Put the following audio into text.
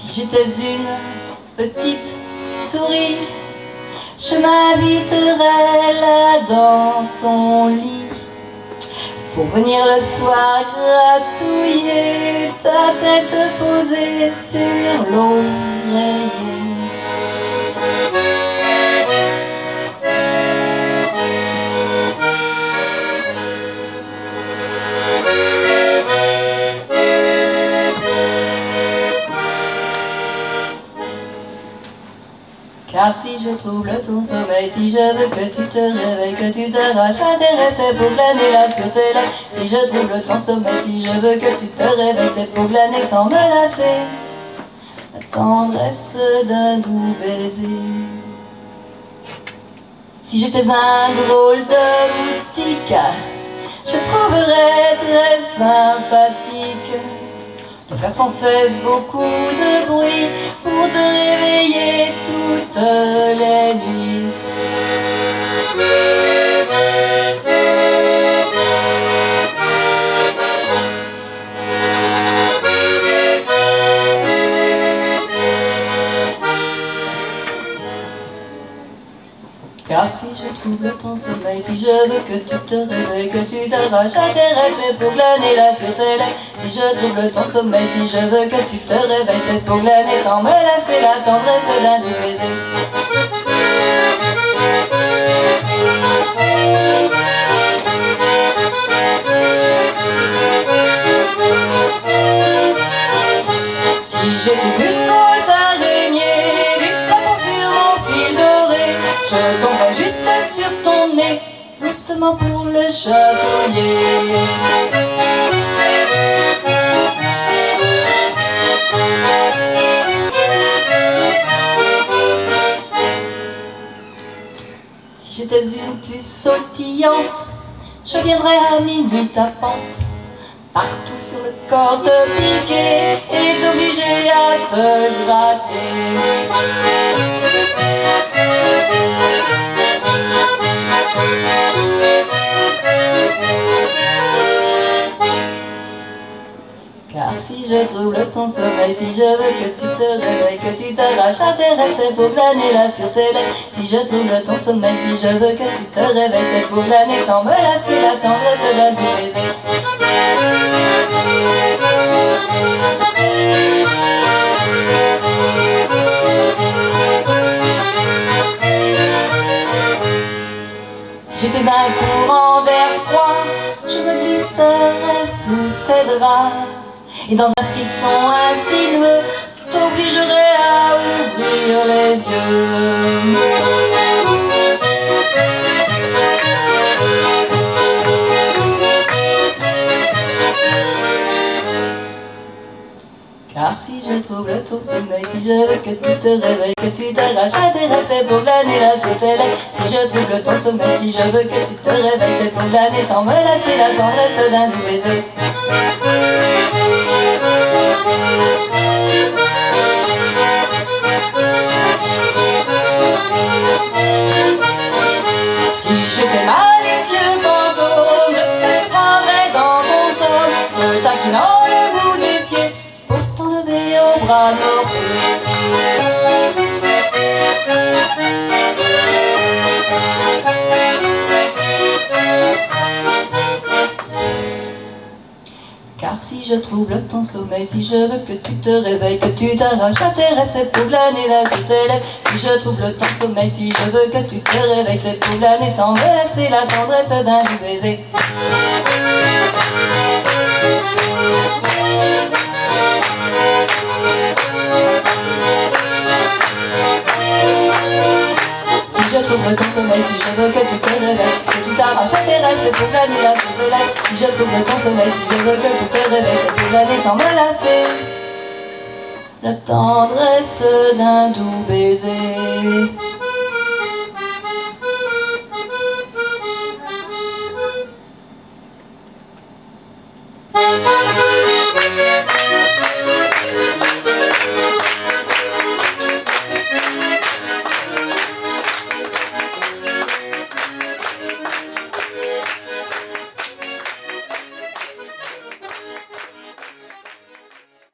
Si j'étais une petite souris, je m'inviterais là dans ton lit pour venir le soir gratouiller ta tête posée sur l'oreiller. Car si je trouble ton sommeil, si je veux que tu te réveilles, que tu t'arraches à tes rêves, c'est pour glaner là sur tes lèvres. Si je trouble ton sommeil, si je veux que tu te réveilles, c'est pour glaner sans me lasser la tendresse d'un doux baiser. Si j'étais un drôle de moustique, je trouverais très sympathique de faire sans cesse beaucoup de bruit pour te réveiller toutes les nuits. Car si je trouble ton sommeil, si je veux que tu te réveilles, que tu t'arraches à tes rêves, c'est pour glaner là sur tes lèvres. Si je trouble ton sommeil, si je veux que tu te réveilles, c'est pour glaner sans me lasser la tendresse d'un doux baiser. Si j'étais une grosse araignée, du plafond sur mon fil doré, je tomberais juste sur ton nez, doucement pour le chatouiller. Si j'étais une puce sautillante, je viendrais à minuit tapante, partout sur le corps te piquer et t'obliger à te gratter. Car si je trouble ton sommeil, si je veux que tu te réveilles, que tu t'arraches à tes rêves, c'est pour glaner là sur tes lèvres. Si je trouble ton sommeil, si je veux que tu te réveilles, c'est pour glaner sans me lasser la tendresse d'un doux baiser. Si j'étais un courant d'air froid, je me glisserais sous tes draps et dans un frisson insinueux, t'obligerais à ouvrir les yeux. Car si je trouble ton sommeil, si je veux que tu te réveilles, que tu t'arraches à tes rêves, c'est pour glaner là sur tes lèvres. Si je trouble ton sommeil, si je veux que tu te réveilles, c'est pour glaner sans me lasser la tendresse d'un doux baiser. Si j'étais malicieux fantôme, je te surprendrais dans ton sommeil, te taquinant le bout du pied pour t'enlever au bras d'Orphée. Car si je trouble ton sommeil, si je veux que tu te réveilles, que tu t'arraches à tes rêves, c'est pour glaner là sur tes lèvres. Si je trouble ton sommeil, si je veux que tu te réveilles, c'est pour glaner sans me lasser la tendresse d'un doux baiser. Si je trouble ton sommeil, si je veux que tu te réveilles, que tu t'arraches à tes rêves, c'est pour glaner là sur tes lèvres. Si je trouble ton sommeil, si je veux que tu te réveilles, c'est pour glaner sans me lasser la tendresse d'un doux baiser.